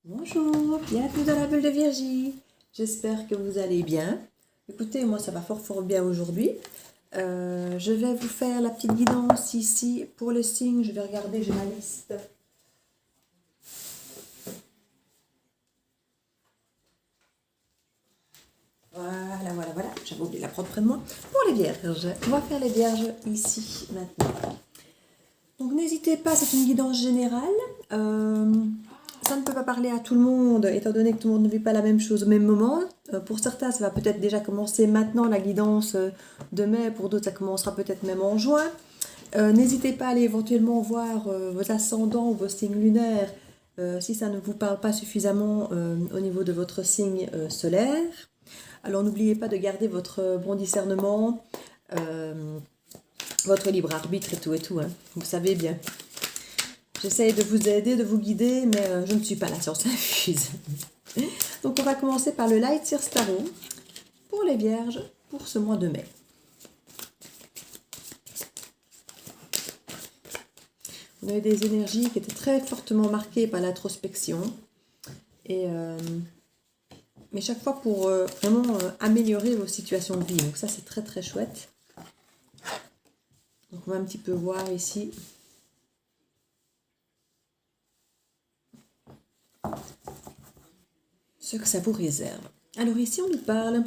Bonjour, bienvenue dans la bulle de Virgie. J'espère que vous allez bien. Écoutez, moi ça va fort bien aujourd'hui. Je vais vous faire la petite guidance ici pour les signes. Je vais regarder, j'ai ma liste. Voilà. J'avais oublié de la prendre près de moi. Pour les vierges, on va faire les vierges ici maintenant. Donc n'hésitez pas, c'est une guidance générale. Ça ne peut pas parler à tout le monde, étant donné que tout le monde ne vit pas la même chose au même moment. Pour certains, ça va peut-être déjà commencer maintenant, la guidance de mai. Pour d'autres, ça commencera peut-être même en juin. N'hésitez pas à aller éventuellement voir vos ascendants ou vos signes lunaires si ça ne vous parle pas suffisamment au niveau de votre signe solaire. Alors n'oubliez pas de garder votre bon discernement, votre libre arbitre et tout, hein. Vous savez bien. J'essaye de vous aider, de vous guider, mais je ne suis pas la science infuse. Donc on va commencer par le Light Seer Tarot pour les vierges pour ce mois de mai. On a eu des énergies qui étaient très fortement marquées par l'introspection. Mais chaque fois pour vraiment améliorer vos situations de vie. Donc ça c'est très chouette. Donc on va un petit peu voir ici. Ce que ça vous réserve. Alors ici on nous parle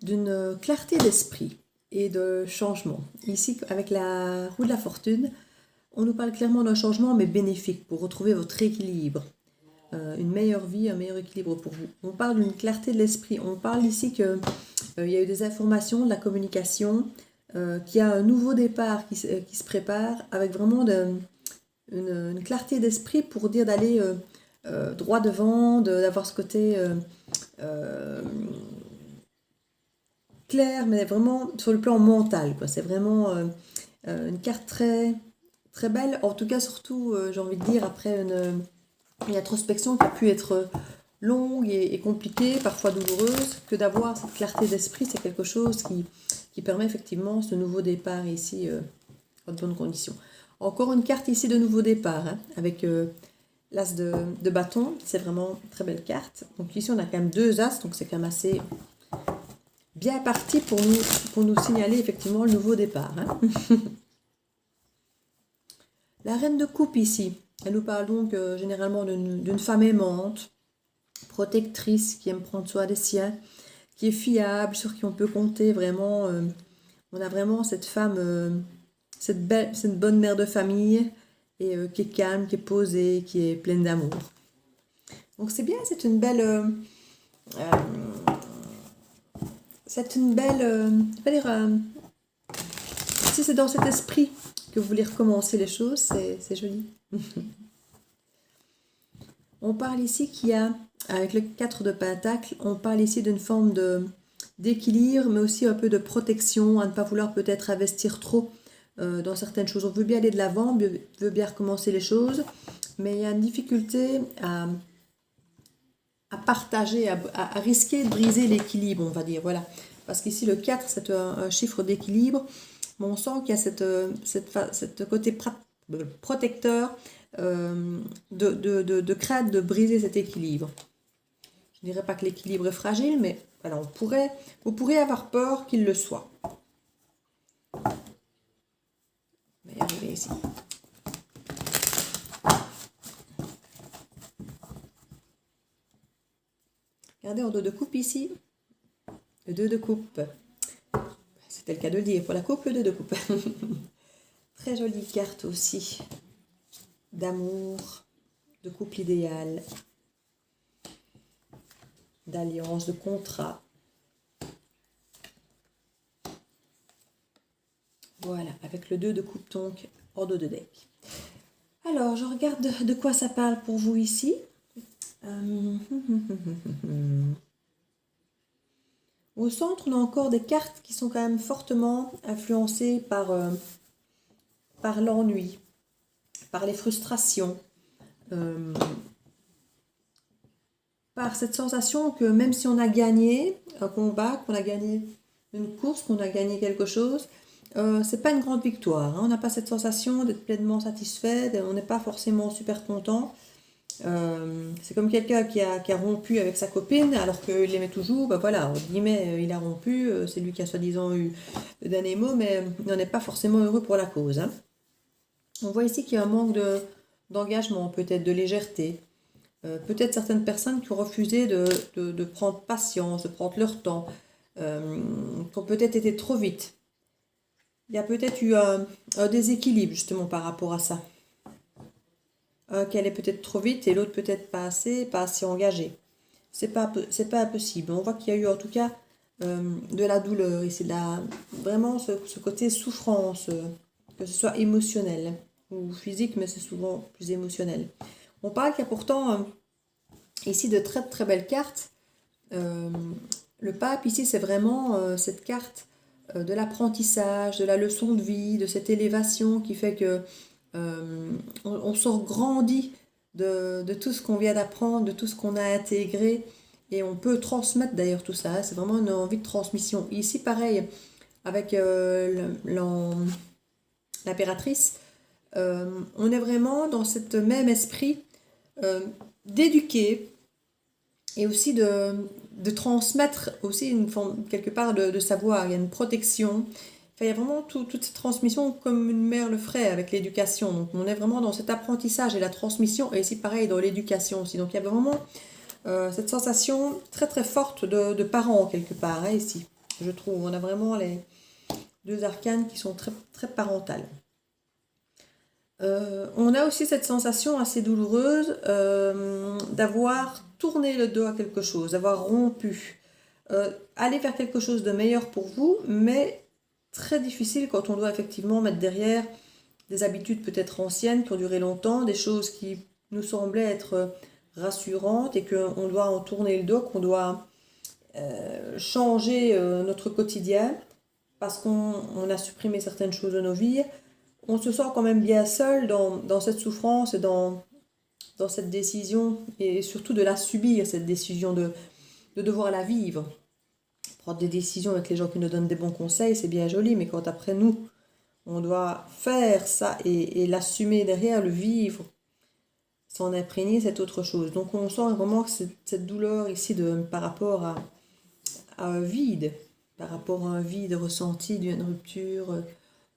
d'une clarté d'esprit et de changement. Ici avec la roue de la fortune, on nous parle clairement d'un changement mais bénéfique pour retrouver votre équilibre. Une meilleure vie, un meilleur équilibre pour vous. On parle d'une clarté de l'esprit. On parle ici qu'il y a eu des informations, de la communication, qu'il y a un nouveau départ qui se prépare avec vraiment une clarté d'esprit pour dire d'aller droit devant, d'avoir ce côté clair, mais vraiment sur le plan mental. C'est vraiment une carte très belle. En tout cas, surtout, j'ai envie de dire, après une introspection qui a pu être longue et compliquée, parfois douloureuse, que d'avoir cette clarté d'esprit, c'est quelque chose qui permet effectivement ce nouveau départ ici en bonnes conditions. Encore une carte ici de nouveau départ, hein, avec l'as de bâton, c'est vraiment une très belle carte. Donc ici on a quand même deux as, donc c'est quand même assez bien parti pour nous signaler effectivement le nouveau départ. Hein. La reine de coupe ici, elle nous parle donc généralement d'une femme aimante, protectrice, qui aime prendre soin des siens, qui est fiable, sur qui on peut compter vraiment. On a vraiment cette femme, cette bonne mère de famille, et qui est calme, qui est posée, qui est pleine d'amour. Donc c'est bien, c'est une belle... si c'est dans cet esprit que vous voulez recommencer les choses, c'est joli. On parle ici qu'il y a, avec le 4 de Pentacle, on parle ici d'une forme d'équilibre, mais aussi un peu de protection, à ne pas vouloir peut-être investir trop dans certaines choses. On veut bien aller de l'avant, on veut bien recommencer les choses, mais il y a une difficulté à partager, à risquer de briser l'équilibre, on va dire. Voilà. Parce qu'ici, le 4, c'est un chiffre d'équilibre, mais on sent qu'il y a cette côté protecteur de crainte de briser cet équilibre. Je ne dirais pas que l'équilibre est fragile, mais voilà, vous pourrez avoir peur qu'il le soit. On va y arriver ici. Regardez en dos de coupe ici, le 2 de coupe. C'était le cas de le dire pour la coupe, le 2 de coupe. Très jolie carte aussi d'amour, de couple idéal, d'alliance, de contrat. Voilà, avec le 2 de coupe donc en dos de deck. Alors, je regarde de quoi ça parle pour vous ici. Au centre, on a encore des cartes qui sont quand même fortement influencées par l'ennui, par les frustrations, par cette sensation que même si on a gagné un combat, qu'on a gagné une course, qu'on a gagné quelque chose, c'est pas une grande victoire. Hein. On n'a pas cette sensation d'être pleinement satisfait, on n'est pas forcément super content. c'est comme quelqu'un qui a rompu avec sa copine alors qu'il l'aimait toujours. Ben voilà, entre guillemets, il a rompu, c'est lui qui a soi-disant eu le dernier mot, mais il n'en est pas forcément heureux pour la cause. Hein. On voit ici qu'il y a un manque d'engagement, peut-être de légèreté. Peut-être certaines personnes qui ont refusé de prendre patience, de prendre leur temps, qui ont peut-être été trop vite. Il y a peut-être eu un déséquilibre justement par rapport à ça. Un qui allait peut-être trop vite et l'autre peut-être pas assez engagé. C'est pas impossible. On voit qu'il y a eu en tout cas de la douleur ici, vraiment ce côté souffrance, que ce soit émotionnel ou physique, mais c'est souvent plus émotionnel. On parle qu'il y a pourtant ici de très très belles cartes. Le pape ici c'est vraiment cette carte de l'apprentissage, de la leçon de vie, de cette élévation qui fait que on sort grandi de tout ce qu'on vient d'apprendre, de tout ce qu'on a intégré et on peut transmettre d'ailleurs tout ça. C'est vraiment une envie de transmission. Ici pareil avec l'impératrice, on est vraiment dans ce même esprit d'éduquer et aussi de transmettre aussi une forme, quelque part de savoir. Il y a une protection. Enfin, il y a vraiment toute cette transmission comme une mère le ferait avec l'éducation. Donc on est vraiment dans cet apprentissage et la transmission, et ici pareil dans l'éducation aussi. Donc il y a vraiment cette sensation très très forte de parents quelque part, hein, ici. Je trouve, on a vraiment les deux arcanes qui sont très, très parentales. On a aussi cette sensation assez douloureuse d'avoir tourné le dos à quelque chose, d'avoir rompu, aller vers quelque chose de meilleur pour vous, mais très difficile quand on doit effectivement mettre derrière des habitudes peut-être anciennes qui ont duré longtemps, des choses qui nous semblaient être rassurantes et qu'on doit en tourner le dos, qu'on doit changer notre quotidien parce qu'on a supprimé certaines choses de nos vies. On se sent quand même bien seul dans cette souffrance et dans cette décision, et surtout de la subir, cette décision de devoir la vivre. Prendre des décisions avec les gens qui nous donnent des bons conseils, c'est bien joli, mais quand après nous, on doit faire ça et l'assumer derrière, le vivre, s'en imprégner, c'est autre chose. Donc on sent vraiment que cette douleur ici par rapport à un vide, par rapport à un vide ressenti d'une rupture.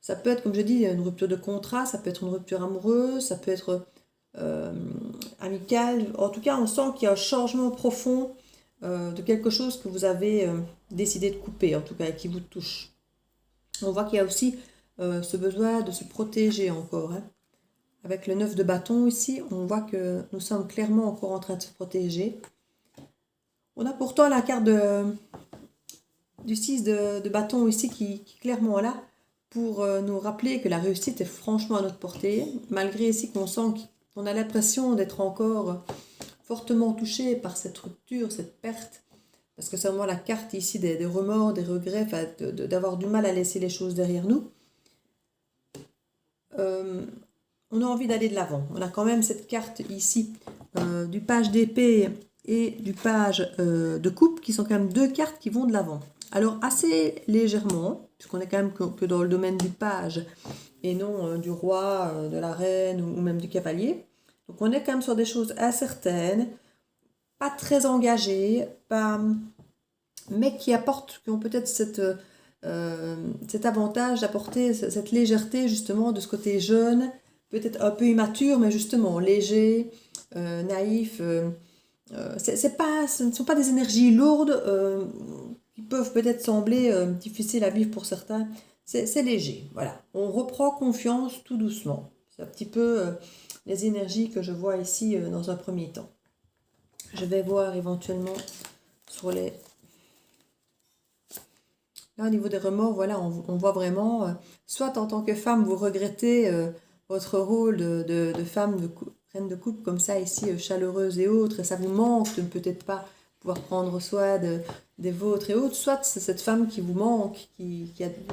Ça peut être, comme je dis, une rupture de contrat, ça peut être une rupture amoureuse, ça peut être amicale. En tout cas, on sent qu'il y a un changement profond de quelque chose que vous avez décidé de couper, en tout cas, et qui vous touche. On voit qu'il y a aussi ce besoin de se protéger encore. Hein. Avec le 9 de bâton ici, on voit que nous sommes clairement encore en train de se protéger. On a pourtant la carte du 6 de bâton ici qui est clairement là pour nous rappeler que la réussite est franchement à notre portée, malgré ici qu'on sent qu'on a l'impression d'être encore fortement touché par cette rupture, cette perte, parce que c'est vraiment la carte ici des remords, des regrets, d'avoir du mal à laisser les choses derrière nous. On a envie d'aller de l'avant. On a quand même cette carte ici du page d'épée et du page de coupe, qui sont quand même deux cartes qui vont de l'avant. Alors assez légèrement, puisqu'on est quand même que dans le domaine du page et non du roi, de la reine ou même du cavalier. Donc on est quand même sur des choses incertaines, pas très engagées, mais qui ont peut-être cet avantage d'apporter cette légèreté justement de ce côté jeune, peut-être un peu immature, mais justement léger, naïf. Ce ne sont pas des énergies lourdes qui peuvent peut-être sembler difficiles à vivre pour certains. C'est léger, voilà. On reprend confiance tout doucement. C'est un petit peu les énergies que je vois ici dans un premier temps. Je vais voir éventuellement sur les... Là, au niveau des remords, voilà, on voit vraiment, soit en tant que femme, vous regrettez votre rôle de femme, reine de coupe comme ça, ici, chaleureuse et autres, et ça vous manque de peut-être pas pouvoir prendre soin des vôtres et autres, soit c'est cette femme qui vous manque,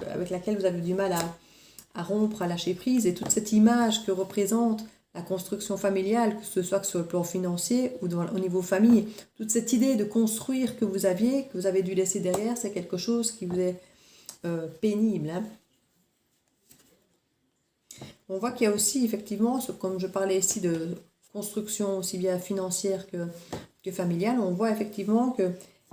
avec laquelle vous avez du mal à rompre, à lâcher prise, et toute cette image que représente la construction familiale, que ce soit sur le plan financier ou au niveau famille, toute cette idée de construire que vous avez dû laisser derrière, c'est quelque chose qui vous est pénible. Hein. On voit qu'il y a aussi effectivement, comme je parlais ici de construction aussi bien financière que familiale, on voit effectivement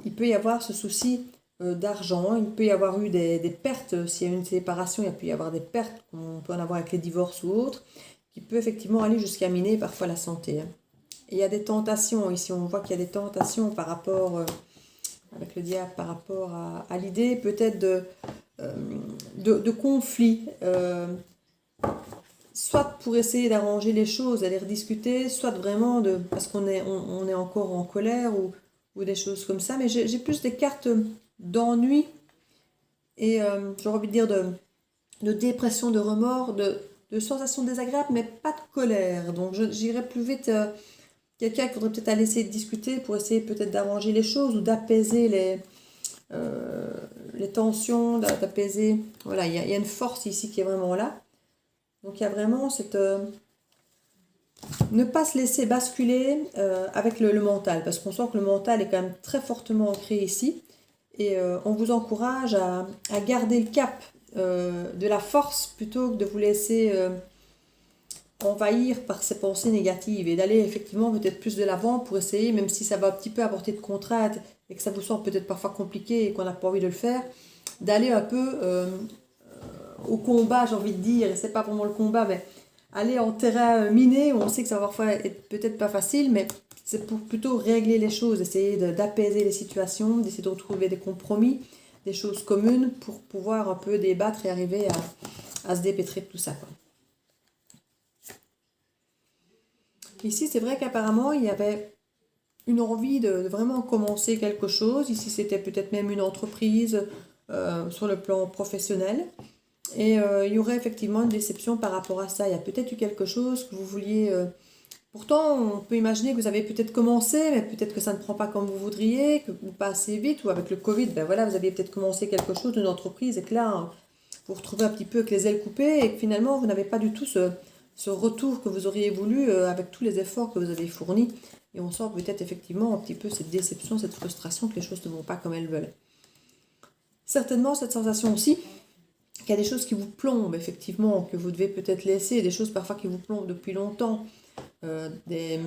qu'il peut y avoir ce souci d'argent, il peut y avoir eu des pertes, s'il y a eu une séparation, il peut y avoir des pertes qu'on peut en avoir avec les divorces ou autres, qui peut effectivement aller jusqu'à miner parfois la santé. Et il y a des tentations, ici on voit qu'il y a des tentations par rapport, avec le diable, par rapport à l'idée peut-être de conflits, soit pour essayer d'arranger les choses, d'aller rediscuter, soit vraiment parce qu'on est, on est encore en colère ou des choses comme ça. Mais j'ai plus des cartes d'ennui et j'aurais envie de dire de dépression, de remords, de sensations désagréables, mais pas de colère. Donc j'irais plus vite quelqu'un qui faudrait peut-être aller essayer de discuter pour essayer peut-être d'arranger les choses ou d'apaiser les tensions, d'apaiser. Voilà, il y a une force ici qui est vraiment là. Donc il y a vraiment cette... ne pas se laisser basculer avec le mental, parce qu'on sent que le mental est quand même très fortement ancré ici. Et on vous encourage à garder le cap de la force plutôt que de vous laisser envahir par ces pensées négatives et d'aller effectivement peut-être plus de l'avant pour essayer, même si ça va un petit peu apporter de contraintes et que ça vous semble peut-être parfois compliqué et qu'on n'a pas envie de le faire, d'aller un peu au combat, j'ai envie de dire, et c'est pas vraiment le combat, mais aller en terrain miné où on sait que ça va parfois être peut-être pas facile, mais c'est pour plutôt régler les choses, essayer d'apaiser les situations, d'essayer de retrouver des compromis, des choses communes pour pouvoir un peu débattre et arriver à se dépêtrer de tout ça, quoi. Ici, c'est vrai qu'apparemment, il y avait une envie de vraiment commencer quelque chose. Ici, c'était peut-être même une entreprise sur le plan professionnel. Et il y aurait effectivement une déception par rapport à ça. Il y a peut-être eu quelque chose que vous vouliez... Pourtant, on peut imaginer que vous avez peut-être commencé, mais peut-être que ça ne prend pas comme vous voudriez, ou pas assez vite, ou avec le Covid, ben voilà, vous aviez peut-être commencé quelque chose, une entreprise, et que là, vous vous retrouvez un petit peu avec les ailes coupées, et que finalement, vous n'avez pas du tout ce retour que vous auriez voulu avec tous les efforts que vous avez fournis. Et on sent peut-être effectivement un petit peu cette déception, cette frustration que les choses ne vont pas comme elles veulent. Certainement, cette sensation aussi qu'il y a des choses qui vous plombent, effectivement, que vous devez peut-être laisser, des choses parfois qui vous plombent depuis longtemps, des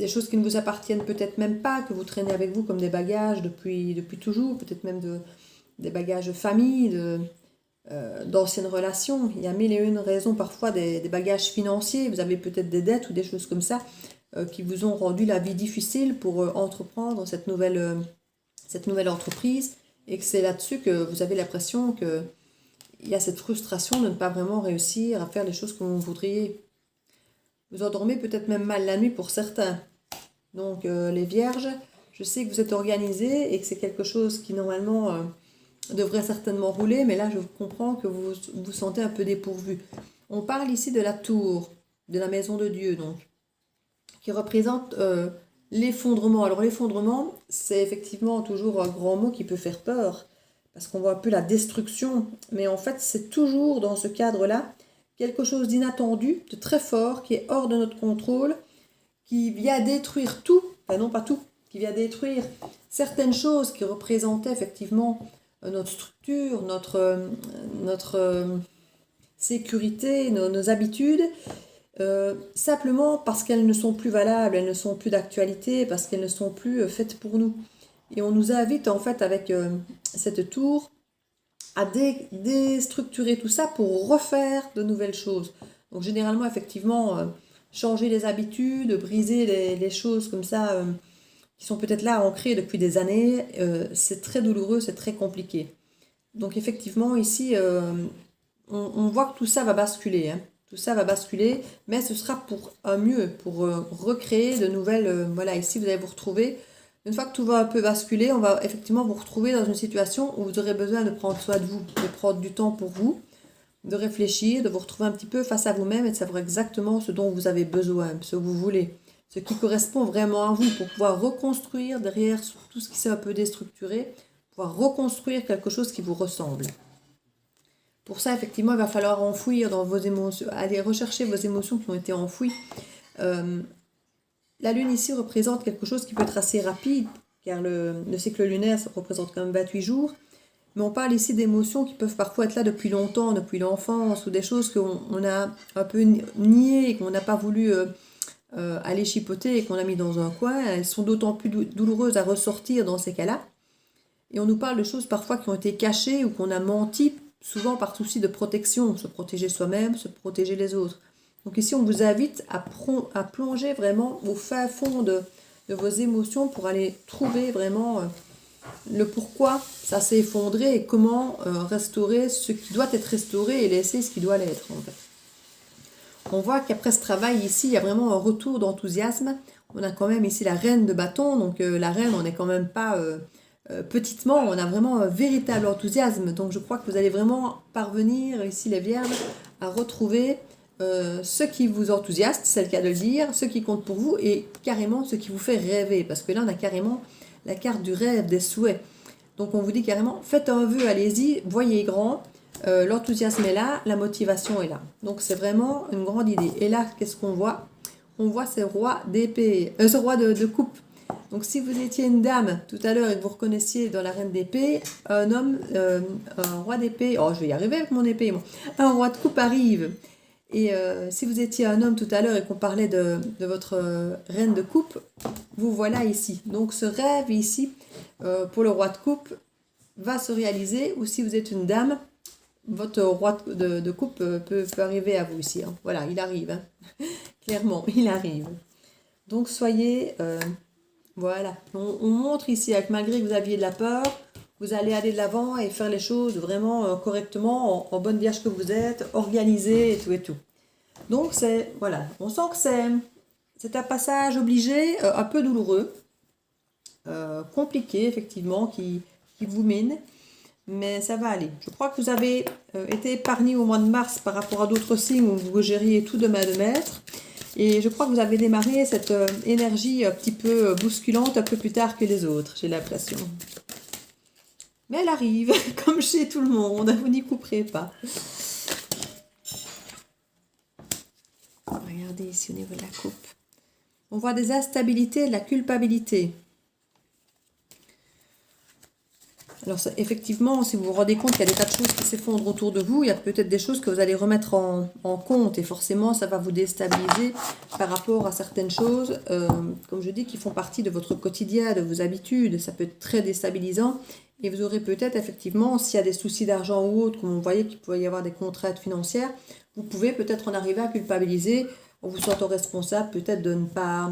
choses qui ne vous appartiennent peut-être même pas, que vous traînez avec vous comme des bagages depuis toujours, peut-être même des bagages de famille, d'anciennes relations. Il y a mille et une raisons, parfois des bagages financiers, vous avez peut-être des dettes ou des choses comme ça qui vous ont rendu la vie difficile pour entreprendre cette nouvelle entreprise, et que c'est là-dessus que vous avez l'impression que il y a cette frustration de ne pas vraiment réussir à faire les choses comme vous voudriez. Vous endormez peut-être même mal la nuit pour certains. Donc les vierges, je sais que vous êtes organisés et que c'est quelque chose qui normalement devrait certainement rouler, mais là je comprends que vous vous sentez un peu dépourvu. On parle ici de la tour, de la maison de Dieu, donc, qui représente l'effondrement. Alors l'effondrement, c'est effectivement toujours un grand mot qui peut faire peur, parce qu'on voit un peu la destruction, mais en fait c'est toujours dans ce cadre-là quelque chose d'inattendu, de très fort, qui est hors de notre contrôle, qui vient détruire tout, enfin non pas tout, qui vient détruire certaines choses qui représentaient effectivement notre structure, notre sécurité, nos habitudes, simplement parce qu'elles ne sont plus valables, elles ne sont plus d'actualité, parce qu'elles ne sont plus faites pour nous. Et on nous invite en fait avec cette tour à déstructurer tout ça pour refaire de nouvelles choses. Donc généralement, effectivement, changer les habitudes, briser les choses comme ça, qui sont peut-être là ancrées depuis des années, c'est très douloureux, c'est très compliqué. Donc effectivement, ici, on voit que tout ça va basculer, hein. Tout ça va basculer, mais ce sera pour un mieux, pour recréer de nouvelles... voilà, ici, vous allez vous retrouver. Une fois que tout va un peu basculer, on va effectivement vous retrouver dans une situation où vous aurez besoin de prendre soin de vous, de prendre du temps pour vous, de réfléchir, de vous retrouver un petit peu face à vous-même et de savoir exactement ce dont vous avez besoin, ce que vous voulez, ce qui correspond vraiment à vous pour pouvoir reconstruire derrière tout ce qui s'est un peu déstructuré, pouvoir reconstruire quelque chose qui vous ressemble. Pour ça, effectivement, il va falloir enfouir dans vos émotions, aller rechercher vos émotions qui ont été enfouies. La lune ici représente quelque chose qui peut être assez rapide, car le cycle lunaire ça représente quand même 28 jours. Mais on parle ici d'émotions qui peuvent parfois être là depuis longtemps, depuis l'enfance, ou des choses qu'on a un peu niées et qu'on n'a pas voulu à les chipoter et qu'on a mis dans un coin, elles sont d'autant plus douloureuses à ressortir dans ces cas-là. Et on nous parle de choses parfois qui ont été cachées ou qu'on a menti, souvent par souci de protection, se protéger soi-même, se protéger les autres. Donc ici, on vous invite à plonger vraiment au fin fond de vos émotions pour aller trouver vraiment le pourquoi ça s'est effondré et comment restaurer ce qui doit être restauré et laisser ce qui doit l'être en fait. On voit qu'après ce travail ici, il y a vraiment un retour d'enthousiasme. On a quand même ici la reine de bâton, donc la reine, on n'est quand même pas petitement, on a vraiment un véritable enthousiasme. Donc je crois que vous allez vraiment parvenir ici les vierges à retrouver ce qui vous enthousiasme, c'est le cas de le dire, ce qui compte pour vous et carrément ce qui vous fait rêver. Parce que là, on a carrément la carte du rêve, des souhaits. Donc on vous dit carrément, faites un vœu, allez-y, voyez grand. L'enthousiasme est là, la motivation est là. Donc c'est vraiment une grande idée. Et là, qu'est-ce qu'on voit? On voit ce roi d'épée, ce roi de coupe. Donc si vous étiez une dame tout à l'heure et que vous reconnaissiez dans la reine d'épée, un homme, un roi d'épée, oh je vais y arriver avec mon épée, moi. Un roi de coupe arrive. Et si vous étiez un homme tout à l'heure et qu'on parlait de votre reine de coupe, vous voilà ici. Donc ce rêve ici, pour le roi de coupe, va se réaliser. Ou si vous êtes une dame, votre roi de coupe peut arriver à vous ici. Hein. Voilà, il arrive. Hein. Clairement, il arrive. Donc soyez... voilà. On montre ici, avec malgré que vous aviez de la peur, vous allez aller de l'avant et faire les choses vraiment correctement, en bonne vierge que vous êtes, organisée et tout et tout. Donc c'est... Voilà. On sent que c'est un passage obligé, un peu douloureux, compliqué effectivement, qui vous mine. Mais ça va aller. Je crois que vous avez été épargné au mois de mars par rapport à d'autres signes où vous gériez tout de main de maître. Et je crois que vous avez démarré cette énergie un petit peu bousculante un peu plus tard que les autres, j'ai l'impression. Mais elle arrive, comme chez tout le monde, vous n'y couperez pas. Regardez ici au niveau de la coupe. On voit des instabilités, de la culpabilité. Alors effectivement, si vous vous rendez compte qu'il y a des tas de choses qui s'effondrent autour de vous, il y a peut-être des choses que vous allez remettre en compte et forcément ça va vous déstabiliser par rapport à certaines choses, comme je dis, qui font partie de votre quotidien, de vos habitudes. Ça peut être très déstabilisant et vous aurez peut-être effectivement, s'il y a des soucis d'argent ou autre, comme vous voyez qu'il peut y avoir des contraintes financières, vous pouvez peut-être en arriver à culpabiliser en vous sentant responsable, peut-être de ne pas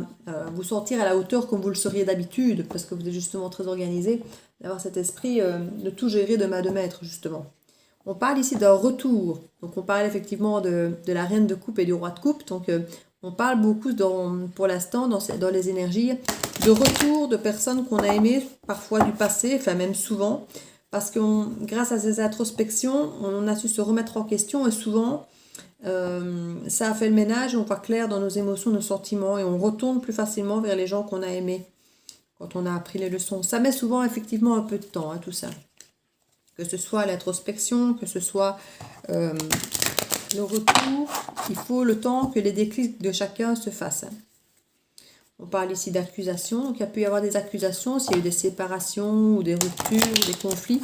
vous sentir à la hauteur comme vous le seriez d'habitude, parce que vous êtes justement très organisé, d'avoir cet esprit de tout gérer de main de maître, justement. On parle ici d'un retour. Donc, on parle effectivement de la reine de coupe et du roi de coupe. Donc, on parle beaucoup, pour l'instant, dans les énergies, de retour de personnes qu'on a aimées, parfois du passé, enfin même souvent, parce que grâce à ces introspections, on a su se remettre en question et souvent, ça a fait le ménage, on voit clair dans nos émotions, nos sentiments et on retourne plus facilement vers les gens qu'on a aimés quand on a appris les leçons. Ça met souvent effectivement un peu de temps, hein, tout ça. Que ce soit l'introspection, que ce soit le retour, il faut le temps que les déclics de chacun se fassent. On parle ici d'accusations, donc il peut y avoir des accusations, s'il y a eu des séparations ou des ruptures ou des conflits,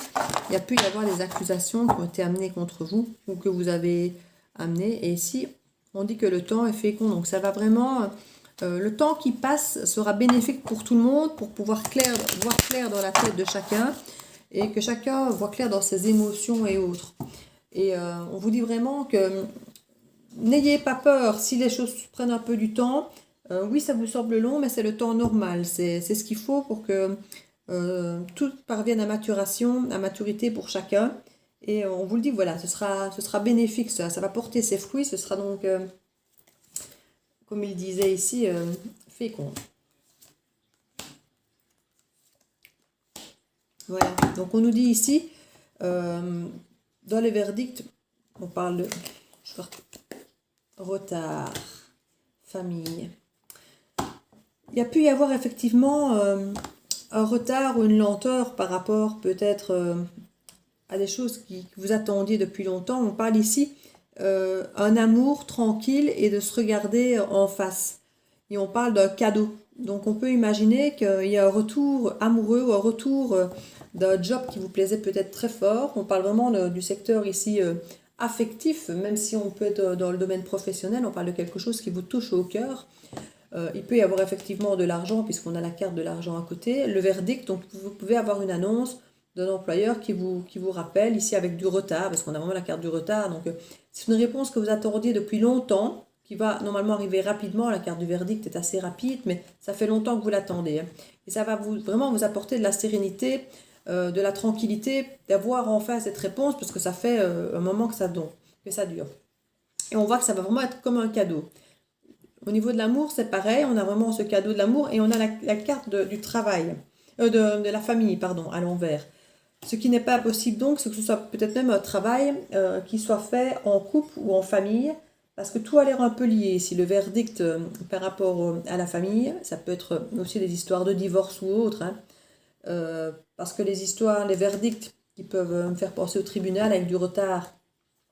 il peut y avoir des accusations qui ont été amenées contre vous ou que vous avez amenées. Et ici, on dit que le temps est fécond, donc ça va vraiment... le temps qui passe sera bénéfique pour tout le monde, pour pouvoir voir clair dans la tête de chacun et que chacun voit clair dans ses émotions et autres. Et on vous dit vraiment que n'ayez pas peur si les choses prennent un peu du temps. Oui, ça vous semble long, mais c'est le temps normal. C'est ce qu'il faut pour que tout parvienne à maturation, à maturité pour chacun. Et on vous le dit, voilà, ce sera bénéfique, ça va porter ses fruits, ce sera donc... comme il disait ici, fécond. Voilà, donc on nous dit ici, dans les verdicts, on parle de retard, famille. Il y a pu y avoir effectivement un retard ou une lenteur par rapport peut-être à des choses que vous attendiez depuis longtemps. On parle ici un amour tranquille et de se regarder en face. Et on parle d'un cadeau. Donc on peut imaginer qu'il y a un retour amoureux ou un retour d'un job qui vous plaisait peut-être très fort. On parle vraiment du secteur ici affectif, même si on peut être dans le domaine professionnel, on parle de quelque chose qui vous touche au cœur. Il peut y avoir effectivement de l'argent, puisqu'on a la carte de l'argent à côté. Le verdict, donc vous pouvez avoir une annonce d'un employeur qui vous rappelle, ici avec du retard, parce qu'on a vraiment la carte du retard. Donc c'est une réponse que vous attendiez depuis longtemps, qui va normalement arriver rapidement. La carte du verdict est assez rapide, mais ça fait longtemps que vous l'attendez. Et ça va vraiment vous apporter de la sérénité, de la tranquillité, d'avoir enfin cette réponse, parce que ça fait un moment que ça dure. Et on voit que ça va vraiment être comme un cadeau. Au niveau de l'amour, c'est pareil, on a vraiment ce cadeau de l'amour et on a la carte du travail, de la famille, pardon, à l'envers. Ce qui n'est pas possible donc, c'est que ce soit peut-être même un travail qui soit fait en couple ou en famille, parce que tout a l'air un peu lié. Si le verdict par rapport à la famille, ça peut être aussi des histoires de divorce ou autre, hein, parce que les verdicts qui peuvent me faire penser au tribunal avec du retard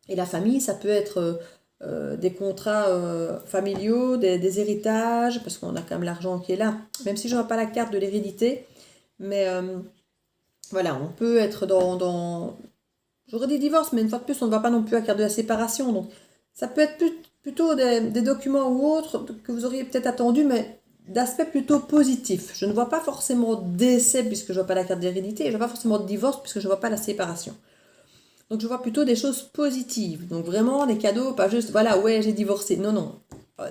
et la famille, ça peut être des contrats familiaux, des héritages, parce qu'on a quand même l'argent qui est là, même si je n'aurai pas la carte de l'hérédité, mais voilà, on peut être dans j'aurais dit divorce, mais une fois de plus, on ne va pas non plus à la carte de la séparation, donc ça peut être plutôt des documents ou autres que vous auriez peut-être attendu, mais d'aspect plutôt positif. Je ne vois pas forcément décès puisque je ne vois pas la carte d'hérédité, et je ne vois pas forcément de divorce puisque je ne vois pas la séparation. Donc je vois plutôt des choses positives. Donc vraiment des cadeaux, pas juste, voilà, ouais, j'ai divorcé. Non, non.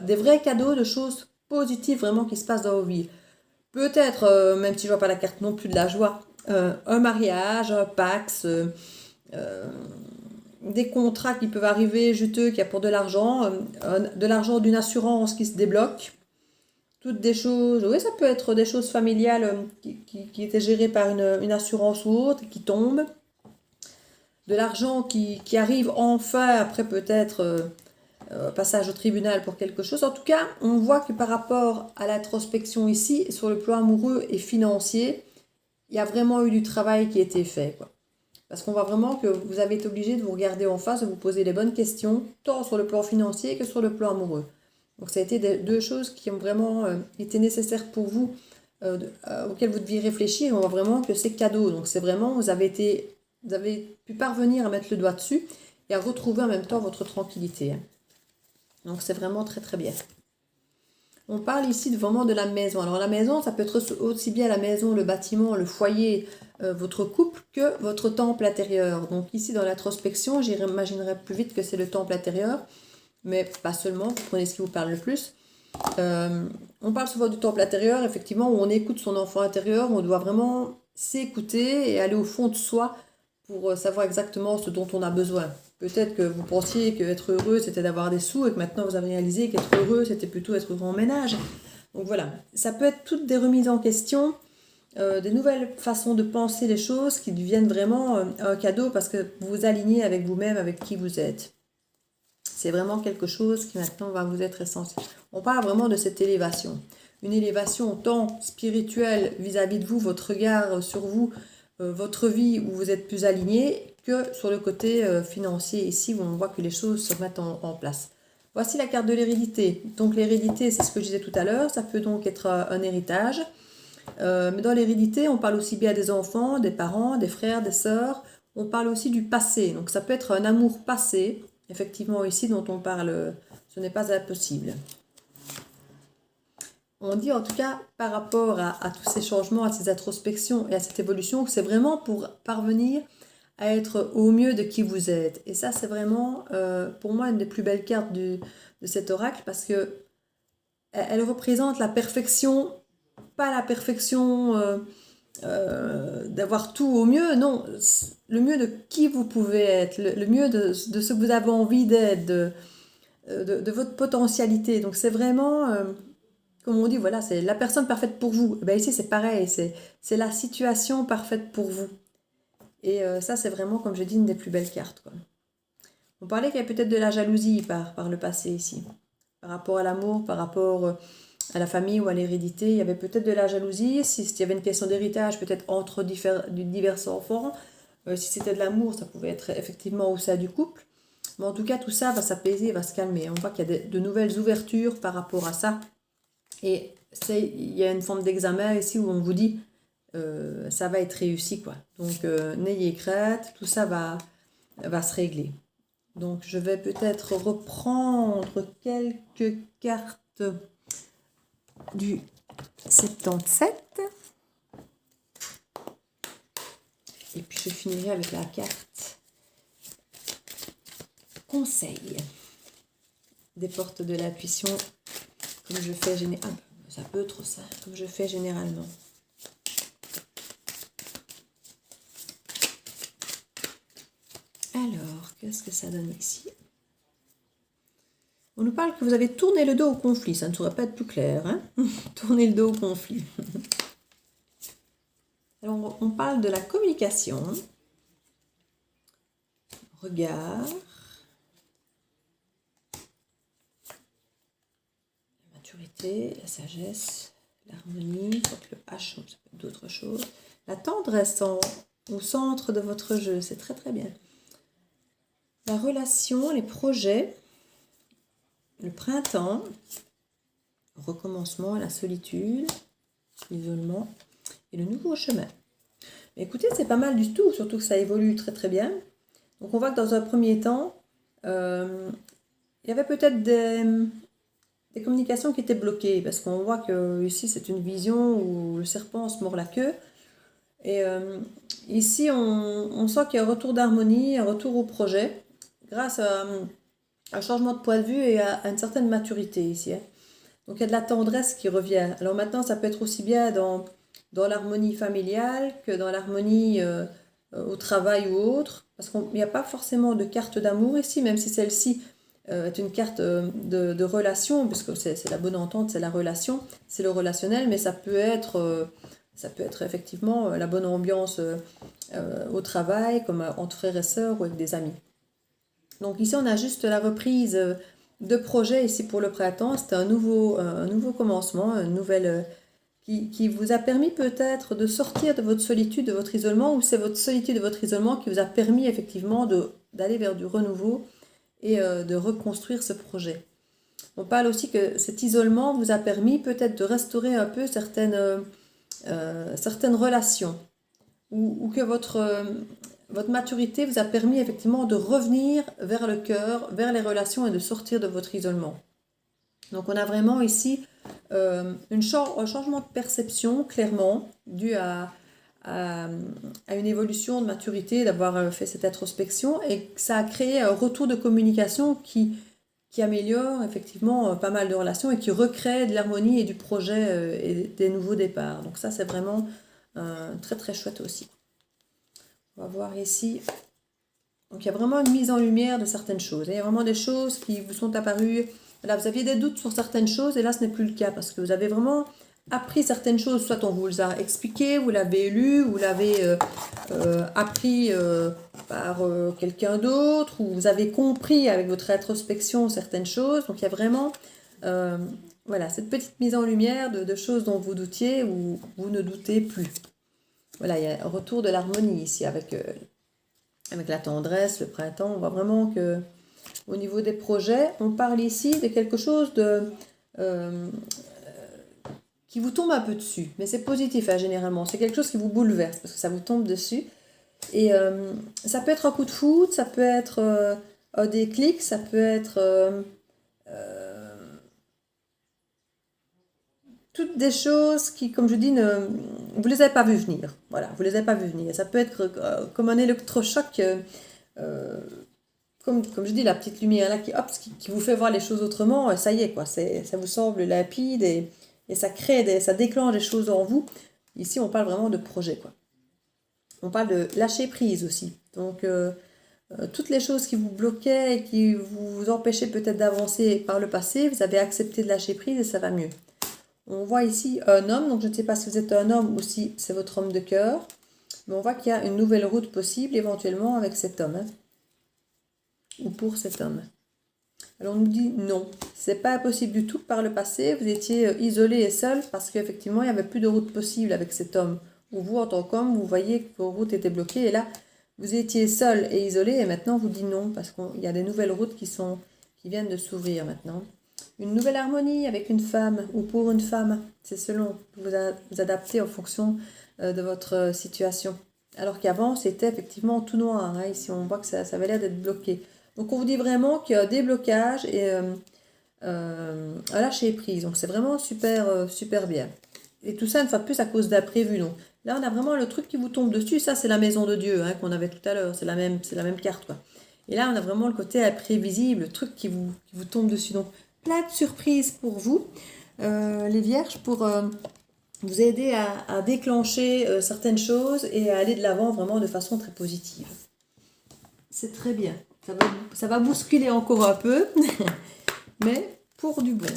Des vrais cadeaux de choses positives vraiment qui se passent dans vos vies. Peut-être, même si je vois pas la carte non plus de la joie, un mariage, un Pax, des contrats qui peuvent arriver juteux, qui apportent de l'argent d'une assurance qui se débloque. Toutes des choses, oui, ça peut être des choses familiales qui étaient gérées par une assurance ou autre, qui tombent. De l'argent qui arrive enfin après peut-être passage au tribunal pour quelque chose. En tout cas, on voit que par rapport à l'introspection ici, sur le plan amoureux et financier, il y a vraiment eu du travail qui a été fait, quoi. Parce qu'on voit vraiment que vous avez été obligé de vous regarder en face, de vous poser les bonnes questions, tant sur le plan financier que sur le plan amoureux. Donc ça a été deux choses qui ont vraiment été nécessaires pour vous, auxquelles vous deviez réfléchir. Et on voit vraiment que c'est cadeau. Donc c'est vraiment, vous avez pu parvenir à mettre le doigt dessus et à retrouver en même temps votre tranquillité. Donc c'est vraiment très très bien. On parle ici vraiment de la maison. Alors la maison, ça peut être aussi bien la maison, le bâtiment, le foyer, votre couple, que votre temple intérieur. Donc ici dans l'introspection, j'imaginerais plus vite que c'est le temple intérieur, mais pas seulement, vous prenez ce qui vous parle le plus. On parle souvent du temple intérieur, effectivement, où on écoute son enfant intérieur, où on doit vraiment s'écouter et aller au fond de soi pour savoir exactement ce dont on a besoin. Peut-être que vous pensiez qu'être heureux, c'était d'avoir des sous et que maintenant vous avez réalisé qu'être heureux, c'était plutôt être heureux en ménage. Donc voilà, ça peut être toutes des remises en question, des nouvelles façons de penser les choses qui deviennent vraiment un cadeau parce que vous vous alignez avec vous-même, avec qui vous êtes. C'est vraiment quelque chose qui maintenant va vous être essentiel. On parle vraiment de cette élévation. Une élévation tant spirituelle vis-à-vis de vous, votre regard sur vous, votre vie où vous êtes plus aligné, que sur le côté financier ici où on voit que les choses se mettent en place. Voici la carte de l'hérédité. Donc l'hérédité, c'est ce que je disais tout à l'heure, ça peut donc être un héritage. Mais dans l'hérédité, on parle aussi bien des enfants, des parents, des frères, des sœurs. On parle aussi du passé. Donc ça peut être un amour passé, effectivement ici dont on parle, ce n'est pas impossible. On dit en tout cas par rapport à tous ces changements, à ces introspections et à cette évolution que c'est vraiment pour parvenir à être au mieux de qui vous êtes. Et ça c'est vraiment pour moi une des plus belles cartes de cet oracle parce que elle représente la perfection, pas la perfection d'avoir tout au mieux, non, le mieux de qui vous pouvez être, le mieux de ce que vous avez envie d'être, de votre potentialité. Donc c'est vraiment... comme on dit, voilà, c'est la personne parfaite pour vous. Ben ici, c'est pareil, c'est la situation parfaite pour vous. Et ça, c'est vraiment, comme je dis, une des plus belles cartes, quoi. On parlait qu'il y a peut-être de la jalousie par le passé ici. Par rapport à l'amour, par rapport à la famille ou à l'hérédité, il y avait peut-être de la jalousie. S'il y avait une question d'héritage, peut-être entre divers enfants. Si c'était de l'amour, ça pouvait être effectivement au sein du couple. Mais en tout cas, tout ça va s'apaiser, va se calmer. On voit qu'il y a de nouvelles ouvertures par rapport à ça. Et il y a une forme d'examen ici où on vous dit ça va être réussi, quoi. Donc n'ayez crainte, tout ça va se régler. Donc je vais peut-être reprendre quelques cartes du 77. Et puis je finirai avec la carte conseil des portes de l'intuition, comme je fais généralement. C'est un peu trop ça, comme je fais généralement. Alors, qu'est-ce que ça donne ici? On nous parle que vous avez tourné le dos au conflit. Ça ne saurait pas être plus clair, hein? Tourner le dos au conflit. Alors, on parle de la communication. Regard. La maturité, la sagesse, l'harmonie. Le H, ça peut être d'autres choses. La tendresse au centre de votre jeu. C'est très très bien. La relation, les projets. Le printemps, le recommencement, la solitude, l'isolement et le nouveau chemin. Mais écoutez, c'est pas mal du tout, surtout que ça évolue très très bien. Donc on voit que dans un premier temps, il y avait peut-être des communications qui étaient bloquées, parce qu'on voit que ici c'est une vision où le serpent se mord la queue. Et ici on sent qu'il y a un retour d'harmonie, un retour au projet, grâce à un changement de point de vue et à une certaine maturité ici. Hein. Donc il y a de la tendresse qui revient. Alors maintenant, ça peut être aussi bien dans l'harmonie familiale que dans l'harmonie au travail ou autre. Parce qu'il n'y a pas forcément de carte d'amour ici, même si celle-ci est une carte de relation, puisque c'est la bonne entente, c'est la relation, c'est le relationnel, mais ça peut être effectivement la bonne ambiance au travail, comme entre frères et sœurs ou avec des amis. Donc ici, on a juste la reprise de projet ici pour le printemps. C'est un nouveau commencement, une nouvelle qui vous a permis peut-être de sortir de votre solitude, de votre isolement, ou c'est votre solitude de votre isolement qui vous a permis effectivement d'aller vers du renouveau et de reconstruire ce projet. On parle aussi que cet isolement vous a permis peut-être de restaurer un peu certaines relations, ou que votre maturité vous a permis effectivement de revenir vers le cœur, vers les relations et de sortir de votre isolement. Donc on a vraiment ici un changement de perception, clairement, dû à une évolution de maturité, d'avoir fait cette introspection, et ça a créé un retour de communication qui améliore effectivement pas mal de relations et qui recrée de l'harmonie et du projet et des nouveaux départs. Donc ça, c'est vraiment très très chouette aussi. On va voir ici. Donc il y a vraiment une mise en lumière de certaines choses. Il y a vraiment des choses qui vous sont apparues. Là, vous aviez des doutes sur certaines choses et là, ce n'est plus le cas parce que vous avez vraiment appris certaines choses. Soit on vous les a expliquées, vous l'avez lu, vous l'avez appris par quelqu'un d'autre, ou vous avez compris avec votre introspection certaines choses. Donc il y a vraiment voilà, cette petite mise en lumière de choses dont vous doutiez ou vous ne doutez plus. Voilà, il y a un retour de l'harmonie ici avec la tendresse, le printemps. On voit vraiment que au niveau des projets, on parle ici de quelque chose qui vous tombe un peu dessus. Mais c'est positif hein, généralement. C'est quelque chose qui vous bouleverse parce que ça vous tombe dessus. Et ça peut être un coup de foudre, ça peut être un déclic, ça peut être toutes des choses qui, comme je dis, vous les avez pas vues venir. Voilà, vous les avez pas vues venir. Ça peut être comme un électrochoc, comme je dis, la petite lumière là qui vous fait voir les choses autrement. Ça y est, quoi. Ça vous semble limpide et ça ça déclenche des choses en vous. Ici, on parle vraiment de projet, quoi. On parle de lâcher prise aussi. Donc, toutes les choses qui vous bloquaient et qui vous empêchaient peut-être d'avancer par le passé, vous avez accepté de lâcher prise et ça va mieux. On voit ici un homme, donc je ne sais pas si vous êtes un homme ou si c'est votre homme de cœur, mais on voit qu'il y a une nouvelle route possible éventuellement avec cet homme, hein, ou pour cet homme. Alors on nous dit non, c'est pas possible du tout par le passé, vous étiez isolé et seul parce qu'effectivement il n'y avait plus de route possible avec cet homme. Ou vous en tant qu'homme, vous voyez que vos routes étaient bloquées et là vous étiez seul et isolé et maintenant on vous dit non parce qu'il y a des nouvelles routes qui viennent de s'ouvrir maintenant. Une nouvelle harmonie avec une femme ou pour une femme, c'est selon, vous adaptez en fonction de votre situation. Alors qu'avant, c'était effectivement tout noir. Hein. Ici, on voit que ça avait l'air d'être bloqué. Donc, on vous dit vraiment qu'il y a un déblocage et à lâcher prise. Donc c'est vraiment super, super bien. Et tout ça, une fois de plus, à cause d'imprévus. Donc là, on a vraiment le truc qui vous tombe dessus. Ça, c'est la maison de Dieu qu'on avait tout à l'heure. C'est la même carte, quoi. Et là, on a vraiment le côté imprévisible, le truc qui vous tombe dessus. Donc, plein de surprises pour vous, les vierges, pour vous aider à déclencher certaines choses et à aller de l'avant vraiment de façon très positive. C'est très bien. Ça va bousculer encore un peu, mais pour du bon.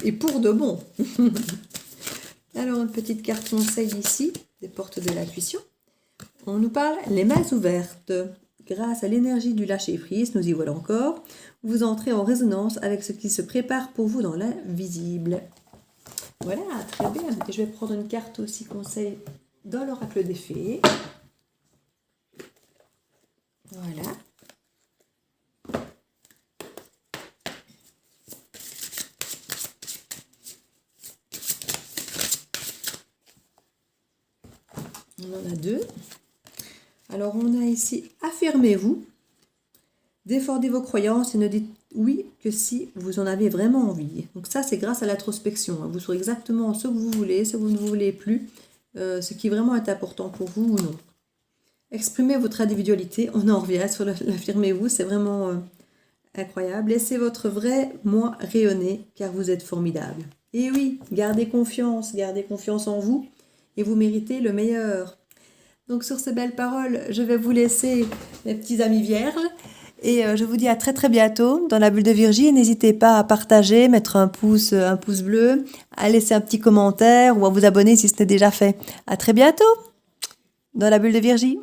Et pour de bon. Alors, une petite carte conseil ici, des portes de l'intuition. On nous parle les mains ouvertes. Grâce à l'énergie du lâcher-prise, nous y voilà encore, vous entrez en résonance avec ce qui se prépare pour vous dans l'invisible. Voilà, très bien. Et je vais prendre une carte aussi conseil dans l'oracle des fées. Voilà. On en a deux. Alors, on a ici « Affirmez-vous ». Défendez vos croyances et ne dites oui que si vous en avez vraiment envie. Donc ça, c'est grâce à l'introspection. Vous saurez exactement ce que vous voulez, ce que vous ne voulez plus, ce qui vraiment est important pour vous ou non. Exprimez votre individualité. On en revient sur l'affirmez-vous. C'est vraiment incroyable. Laissez votre vrai moi rayonner car vous êtes formidable. Et oui, gardez confiance en vous et vous méritez le meilleur. Donc sur ces belles paroles, je vais vous laisser, mes petits amis vierges. Et je vous dis à très très bientôt dans la bulle de Virgie. N'hésitez pas à partager, mettre un pouce bleu, à laisser un petit commentaire ou à vous abonner si ce n'est déjà fait. À très bientôt dans la bulle de Virgie.